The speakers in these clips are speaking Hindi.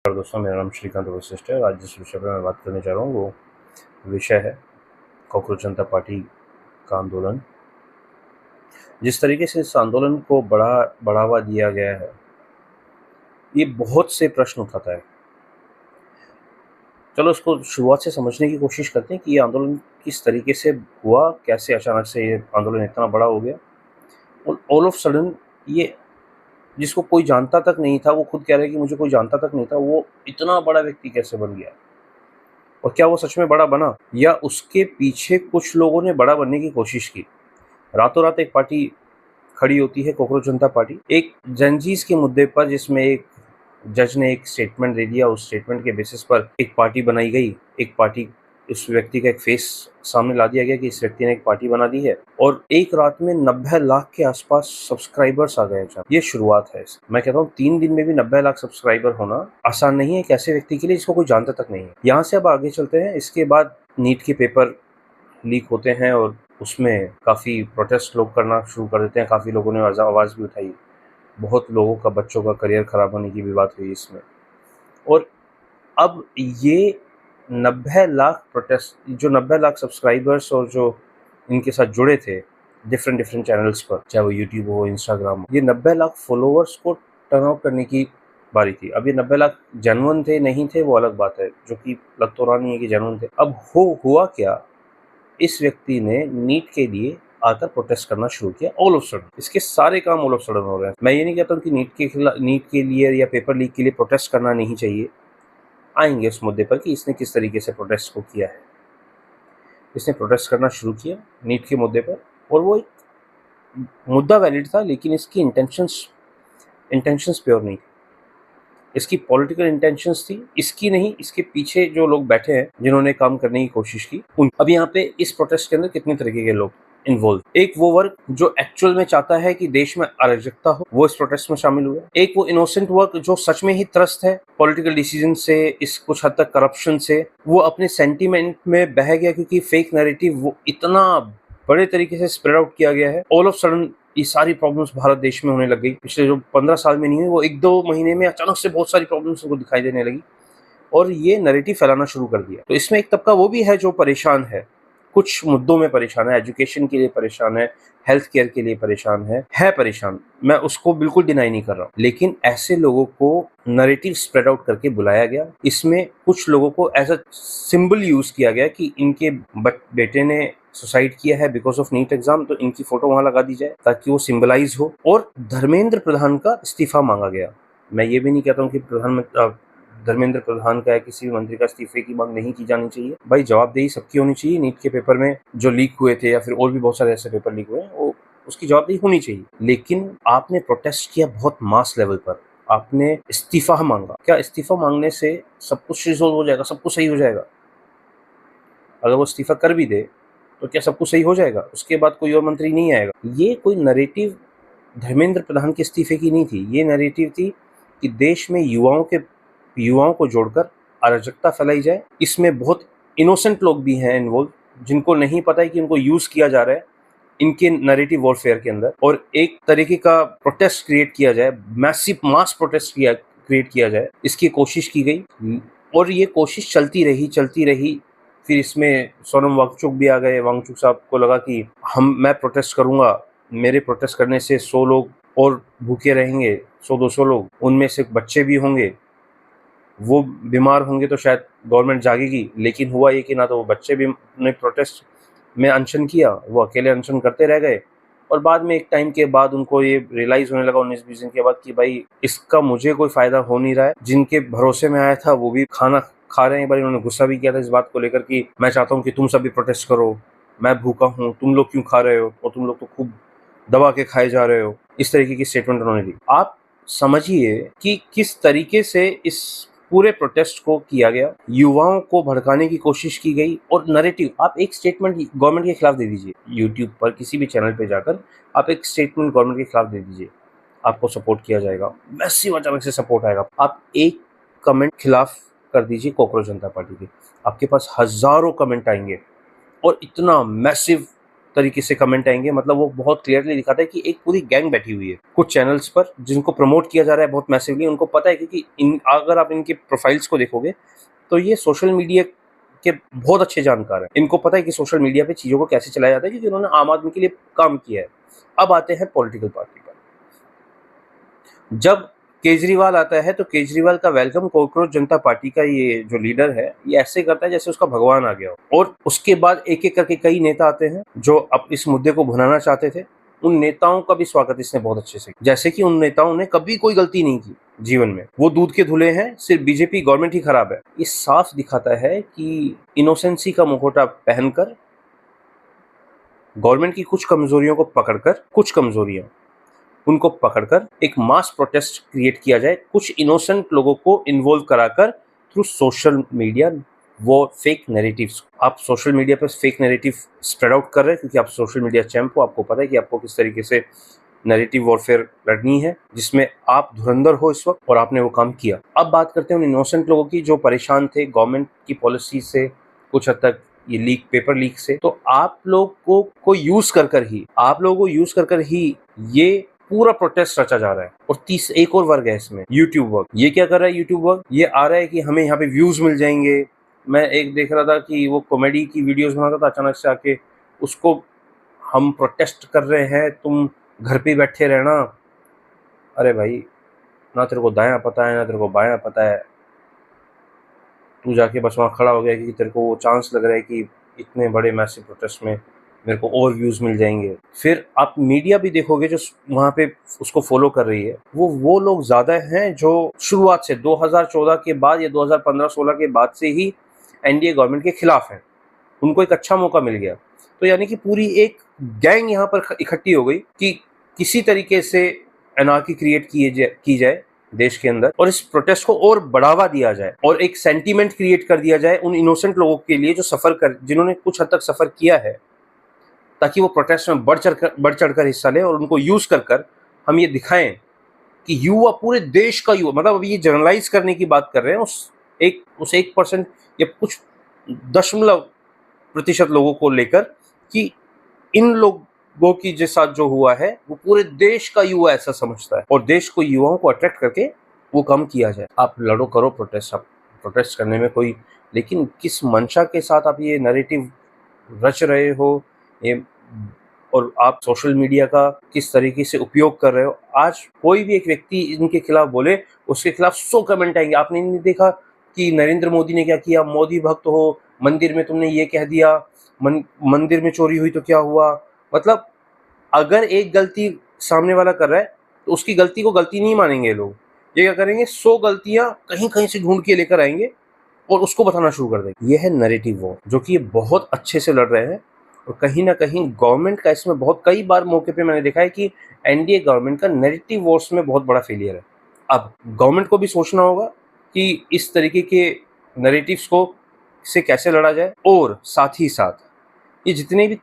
दोस्तों, मेरा नाम श्रीकांत वशिष्ठ है। आज जिस विषय पर मैं बात करने जा रहा हूँ वो विषय है कॉकरोच जनता पार्टी का आंदोलन। जिस तरीके से इस आंदोलन को बढ़ावा दिया गया है, ये बहुत से प्रश्न उठाता है। चलो इसको शुरुआत से समझने की कोशिश करते हैं कि ये आंदोलन किस तरीके से हुआ, कैसे अचानक से ये आंदोलन इतना बड़ा हो गया और ऑल ऑफ सडन ये जिसको कोई जानता तक नहीं था, वो खुद कह रहा है कि मुझे कोई जानता तक नहीं था, वो इतना बड़ा व्यक्ति कैसे बन गया। और क्या वो सच में बड़ा बना या उसके पीछे कुछ लोगों ने बड़ा बनने की कोशिश की। रातों रात एक पार्टी खड़ी होती है, कॉकरोच जनता पार्टी, एक जंजीस के मुद्दे पर, जिसमें एक जज ने एक स्टेटमेंट दे दिया। उस स्टेटमेंट के बेसिस पर एक पार्टी बनाई गई, एक पार्टी, उस व्यक्ति का एक फेस सामने ला दिया गया कि इस व्यक्ति ने एक पार्टी बना दी है और एक रात में 90 लाख के आसपास सब्सक्राइबर्स आ गए। ये शुरुआत है। मैं कहता हूँ 3 दिन में भी 90 लाख सब्सक्राइबर होना आसान नहीं है एक ऐसे व्यक्ति के लिए जिसको कोई जानता तक नहीं है। यहाँ से अब आगे चलते हैं। इसके बाद नीट के पेपर लीक होते हैं और उसमें काफ़ी प्रोटेस्ट लोग करना शुरू कर देते हैं। काफ़ी लोगों ने आवाज़ भी उठाई। बहुत लोगों का, बच्चों का करियर ख़राब होने की भी बात हुई इसमें। और अब ये 90 लाख प्रोटेस्ट, जो 90 लाख सब्सक्राइबर्स और जो इनके साथ जुड़े थे डिफरेंट चैनल्स पर, चाहे वो यूट्यूब हो, इंस्टाग्राम हो, ये 90 लाख फॉलोअर्स को टर्न आउट करने की बारी थी। अब ये 90 लाख जेन्युइन थे नहीं थे वो अलग बात है, जो कि लग तो रहा नहीं है कि जेन्युइन थे। अब हुआ क्या, इस व्यक्ति ने नीट के लिए आकर प्रोटेस्ट करना शुरू किया ऑल ऑफ सडन। इसके सारे काम ऑल ऑफ सडन हो रहे हैं। मैं ये नहीं कहता हूँ कि नीट के लिए या पेपर लीक के लिए प्रोटेस्ट करना नहीं चाहिए। आएंगे उस मुद्दे पर कि इसने किस तरीके से प्रोटेस्ट को किया है। इसने प्रोटेस्ट करना शुरू किया नीट के मुद्दे पर और वो एक मुद्दा वैलिड था, लेकिन इसकी इंटेंशंस प्योर नहीं थी। इसकी पॉलिटिकल इंटेंशंस थी, इसकी नहीं, इसके पीछे जो लोग बैठे हैं जिन्होंने काम करने की कोशिश की उन। अब यहाँ पे इस प्रोटेस्ट के अंदर कितने तरीके के लोग इन्वॉल्व। एक वो वर्ग जो एक्चुअल में चाहता है कि देश में अराजकता हो, वो इस प्रोटेस्ट में शामिल हुए। एक वो इनोसेंट वर्ग जो सच में ही त्रस्त है पॉलिटिकल डिसीजन से, इस कुछ हद तक करप्शन से, वो अपने सेंटीमेंट में बह गया क्योंकि फेक नैरेटिव वो इतना बड़े तरीके से स्प्रेड आउट किया गया है। ऑल ऑफ सडन ये सारी प्रॉब्लम्स भारत देश में होने लग गई। पिछले जो 15 साल में नहीं हुई, वो 1-2 महीने में अचानक से बहुत सारी प्रॉब्लम्स को दिखाई देने लगी और ये नैरेटिव फैलाना शुरू कर दिया। तो इसमें एक तबका वो भी है जो परेशान है, कुछ मुद्दों में परेशान है, एजुकेशन के लिए परेशान है, हेल्थ केयर के लिए परेशान है परेशान। मैं उसको बिल्कुल डिनाई नहीं कर रहा हूँ, लेकिन ऐसे लोगों को नैरेटिव स्प्रेड आउट करके बुलाया गया। इसमें कुछ लोगों को एज अ सिंबल यूज किया गया कि इनके बेटे ने सुसाइड किया है बिकॉज ऑफ नीट एग्जाम, तो इनकी फोटो वहां लगा दी जाए ताकि वो सिंबलाइज हो। और धर्मेंद्र प्रधान का इस्तीफा मांगा गया। मैं ये भी नहीं कहता हूँ कि धर्मेंद्र प्रधान का या किसी भी मंत्री का इस्तीफे की मांग नहीं की जानी चाहिए। भाई जवाबदेही सबकी होनी चाहिए। नीट के पेपर में जो लीक हुए थे या फिर और भी बहुत सारे ऐसे पेपर लीक हुए हैं, वो उसकी जवाबदेही होनी चाहिए। लेकिन आपने प्रोटेस्ट किया बहुत मास लेवल पर, आपने इस्तीफा मांगा। क्या इस्तीफा मांगने से सब कुछ रिजोल्व हो जाएगा, सब कुछ सही हो जाएगा? अगर वो इस्तीफा कर भी दे तो क्या सब कुछ सही हो जाएगा? उसके बाद कोई और मंत्री नहीं आएगा? ये कोई नैरेटिव धर्मेंद्र प्रधान के इस्तीफे की नहीं थी। ये नैरेटिव थी कि देश में युवाओं को जोड़कर अराजकता फैलाई जाए। इसमें बहुत इनोसेंट लोग भी हैं इन्वॉल्व, जिनको नहीं पता है कि उनको यूज किया जा रहा है इनके नैरेटिव वॉरफेयर के अंदर, और एक तरीके का प्रोटेस्ट क्रिएट किया जाए, मैसिव मास प्रोटेस्ट क्रिएट किया जाए, इसकी कोशिश की गई। और ये कोशिश चलती रही। फिर इसमें सोनम वांगचुक भी आ गए। वांगचुक साहब को लगा कि मैं प्रोटेस्ट करूंगा, मेरे प्रोटेस्ट करने से 100 लोग और भूखे रहेंगे, 100-200 लोग, उनमें से बच्चे भी होंगे, वो बीमार होंगे तो शायद गवर्नमेंट जागेगी। लेकिन हुआ ये कि ना तो वो बच्चे भी ने प्रोटेस्ट में अनशन किया, वो अकेले अनशन करते रह गए। और बाद में एक टाइम के बाद उनको ये रियलाइज होने लगा 19-20 दिन के बाद कि भाई इसका मुझे कोई फायदा हो नहीं रहा है। जिनके भरोसे में आया था वो भी खाना खा रहे हैं। एक बार इन्होंने गुस्सा भी किया था इस बात को लेकर कि मैं चाहता हूँ कि तुम सब भी प्रोटेस्ट करो, मैं भूखा हूँ, तुम लोग क्यों खा रहे हो, और तुम लोग तो खूब दबा के खाए जा रहे हो। इस तरीके की स्टेटमेंट उन्होंने दी। आप समझिए कि किस तरीके से इस पूरे प्रोटेस्ट को किया गया, युवाओं को भड़काने की कोशिश की गई। और नैरेटिव, आप एक स्टेटमेंट गवर्नमेंट के खिलाफ दे दीजिए, यूट्यूब पर किसी भी चैनल पे जाकर आप एक स्टेटमेंट गवर्नमेंट के खिलाफ दे दीजिए, आपको सपोर्ट किया जाएगा, मैसिव अचानक से सपोर्ट आएगा। आप एक कमेंट खिलाफ कर दीजिए कॉकरोच जनता पार्टी के, आपके पास हजारों कमेंट आएंगे और इतना मैसिव तरीके से कमेंट आएंगे, मतलब वो बहुत क्लियरली दिखाता है कि एक पूरी गैंग बैठी हुई है कुछ चैनल्स पर जिनको प्रमोट किया जा रहा है बहुत मैसिवली। उनको पता है क्योंकि अगर आप इनके प्रोफाइल्स को देखोगे तो ये सोशल मीडिया के बहुत अच्छे जानकार हैं। इनको पता है कि सोशल मीडिया पे चीज़ों को कैसे चलाया जाता है, क्योंकि उन्होंने आम आदमी के लिए काम किया है। अब आते हैं पॉलिटिकल पार्टी पर। जब केजरीवाल आता है तो केजरीवाल का वेलकम कॉकरोच जनता पार्टी का ये जो लीडर है ये ऐसे करता है जैसे उसका भगवान आ गया हो। और उसके बाद एक एक करके कई नेता आते हैं जो अब इस मुद्दे को भुनाना चाहते थे। उन नेताओं का भी स्वागत इसने बहुत अच्छे से, जैसे कि उन नेताओं ने कभी कोई गलती नहीं की जीवन में, वो दूध के धुले हैं, सिर्फ बीजेपी गवर्नमेंट ही खराब है। ये साफ दिखाता है कि इनोसेंसी का मुखौटा पहनकर गवर्नमेंट की कुछ कमजोरियों को पकड़कर, कुछ कमजोरियां उनको पकड़कर एक मास प्रोटेस्ट क्रिएट किया जाए, कुछ इनोसेंट लोगों को इन्वॉल्व कराकर थ्रू सोशल मीडिया, वो फेक नैरेटिव्स। आप सोशल मीडिया पर फेक नैरेटिव स्प्रेड आउट कर रहे हैं क्योंकि आप सोशल मीडिया चैंप हो, आपको पता है कि आपको किस तरीके से नैरेटिव वॉरफेयर लड़नी है, जिसमें आप धुरंधर हो इस वक्त, और आपने वो काम किया। अब बात करते हैं उन इनोसेंट लोगों की जो परेशान थे गवर्नमेंट की पॉलिसी से, कुछ हद तक ये लीक, पेपर लीक से। तो आप लोग को यूज कर ही ये पूरा प्रोटेस्ट रचा जा रहा है। और एक और वर्ग है इसमें, यूट्यूब वर्ग। ये क्या कर रहा है यूट्यूब वर्ग? ये आ रहा है कि हमें यहाँ पे व्यूज मिल जाएंगे। मैं एक देख रहा था कि वो कॉमेडी की वीडियोस बनाता था, अचानक से आके उसको, हम प्रोटेस्ट कर रहे हैं, तुम घर पे बैठे रहना। अरे भाई, ना तेरे को दायां पता है ना तेरे को बायां पता है, तू जाके बस वहाँ खड़ा हो गया क्योंकि तेरे को वो चांस लग रहा है कि इतने बड़े मैसिव प्रोटेस्ट में मेरे को और व्यूज़ मिल जाएंगे। फिर आप मीडिया भी देखोगे जो वहाँ पे उसको फॉलो कर रही है, वो लोग ज़्यादा हैं जो शुरुआत से 2014 के बाद या 2015-16 के बाद से ही एनडीए गवर्नमेंट के खिलाफ हैं। उनको एक अच्छा मौका मिल गया। तो यानी कि पूरी एक गैंग यहाँ पर इकट्ठी हो गई कि किसी तरीके से एनार्की क्रिएट की जाए देश के अंदर, और इस प्रोटेस्ट को और बढ़ावा दिया जाए और एक सेंटीमेंट क्रिएट कर दिया जाए उन इनोसेंट लोगों के लिए जो जिन्होंने कुछ हद तक सफर किया है, ताकि वो प्रोटेस्ट में बढ़ चढ़कर हिस्सा लें और उनको यूज कर हम ये दिखाएं कि युवा, पूरे देश का युवा, मतलब अभी ये जनरलाइज करने की बात कर रहे हैं उस 1% या कुछ 0.% लोगों को लेकर, कि इन लोगों की के साथ जो हुआ है वो पूरे देश का युवा ऐसा समझता है, और देश को, युवाओं को अट्रैक्ट करके वो काम किया जाए। आप लड़ो, करो प्रोटेस्ट, आप प्रोटेस्ट करने में कोई, लेकिन किस मंशा के साथ आप ये नैरेटिव रच रहे हो, ये, और आप सोशल मीडिया का किस तरीके से उपयोग कर रहे हो। आज कोई भी एक व्यक्ति इनके खिलाफ बोले, उसके खिलाफ 100 कमेंट आएंगे। आपने नहीं देखा कि नरेंद्र मोदी ने क्या किया? मोदी भक्त हो, मंदिर में तुमने ये कह दिया, मंदिर में चोरी हुई तो क्या हुआ? मतलब अगर एक गलती सामने वाला कर रहा है तो उसकी गलती को गलती नहीं मानेंगे लोग। ये क्या करेंगे, 100 गलतियां कहीं कहीं से ढूंढ के लेकर आएंगे और उसको बताना शुरू कर देंगे। ये है नैरेटिव वॉर, जो कि ये बहुत अच्छे से लड़ रहे हैं। और कहीं ना कहीं गवर्नमेंट का इसमें बहुत, कई बार मौके पे मैंने देखा है कि एनडीए गवर्नमेंट का नैरेटिव वॉर्स में बहुत बड़ा फेलियर है। अब गवर्नमेंट को भी सोचना होगा कि इस तरीके के नैरेटिव्स को से कैसे लड़ा जाए, और साथ ही साथ ये जितने भी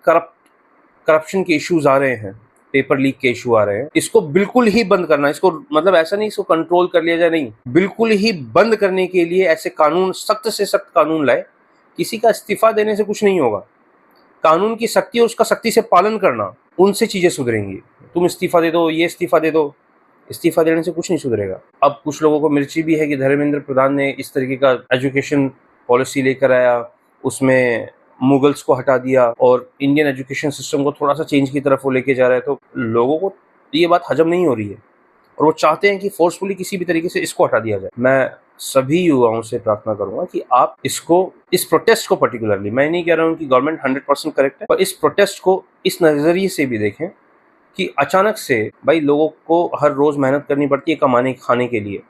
करप्शन के इश्यूज आ रहे हैं, पेपर लीक के इशू आ रहे हैं, इसको बिल्कुल ही बंद करना। इसको मतलब ऐसा नहीं इसको कंट्रोल कर लिया जाए, नहीं, बिल्कुल ही बंद करने के लिए ऐसे कानून, सख्त से सख्त कानून लाए। किसी का इस्तीफा देने से कुछ नहीं होगा, कानून की सख्ती और उसका सख्ती से पालन करना, उनसे चीजें सुधरेंगी। तुम इस्तीफा दे दो, ये इस्तीफा दे दो, इस्तीफा देने से कुछ नहीं सुधरेगा। अब कुछ लोगों को मिर्ची भी है कि धर्मेंद्र प्रधान ने इस तरीके का एजुकेशन पॉलिसी लेकर आया, उसमें मुगल्स को हटा दिया और इंडियन एजुकेशन सिस्टम को थोड़ा सा चेंज की तरफ वो लेके जा रहा है। तो लोगों को ये बात हजम नहीं हो रही है और वो चाहते हैं कि फोर्सफुली किसी भी तरीके से इसको हटा दिया जाए। मैं सभी युवाओं से प्रार्थना करूंगा कि आप इस प्रोटेस्ट को पर्टिकुलरली, मैं नहीं कह रहा हूं कि गवर्नमेंट 100% करेक्ट है, पर इस प्रोटेस्ट को इस नजरिए से भी देखें कि अचानक से भाई लोगों को हर रोज मेहनत करनी पड़ती है कमाने खाने के लिए,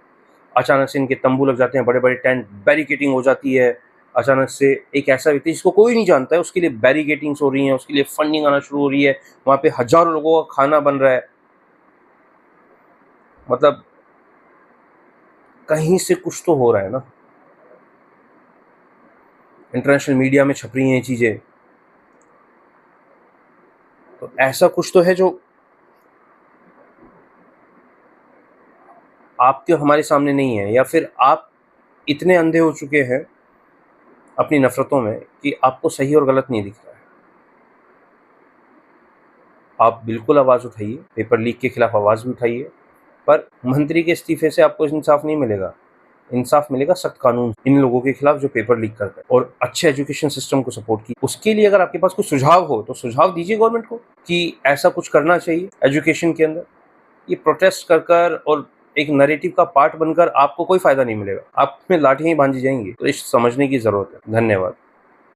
अचानक से इनके तंबू लग जाते हैं, बड़े बड़े टेंट, बैरिकेटिंग हो जाती है। अचानक से एक ऐसा व्यक्ति जिसको कोई नहीं जानता है, उसके लिए बैरिकेटिंग्स हो रही हैं, उसके लिए फंडिंग आना शुरू हो रही है, वहाँ पे हजारों लोगों का खाना बन रहा है। मतलब कहीं से कुछ तो हो रहा है ना, इंटरनेशनल मीडिया में छप रही हैं ये चीज़ें, तो ऐसा कुछ तो है जो आपके हमारे सामने नहीं है, या फिर आप इतने अंधे हो चुके हैं अपनी नफरतों में कि आपको सही और गलत नहीं दिख रहा है। आप बिल्कुल आवाज़ उठाइए, पेपर लीक के खिलाफ आवाज़ भी उठाइए, पर मंत्री के इस्तीफे से आपको इंसाफ नहीं मिलेगा। इंसाफ मिलेगा सख्त कानून इन लोगों के खिलाफ जो पेपर लीक करते हैं और अच्छे एजुकेशन सिस्टम को सपोर्ट की। उसके लिए अगर आपके पास कोई सुझाव हो तो सुझाव दीजिए गवर्नमेंट को कि ऐसा कुछ करना चाहिए एजुकेशन के अंदर। ये प्रोटेस्ट कर कर और एक नैरेटिव का पार्ट बनकर आपको कोई फायदा नहीं मिलेगा, आप में लाठियां ही बांधी जाएंगी। तो इस समझने की जरूरत है। धन्यवाद।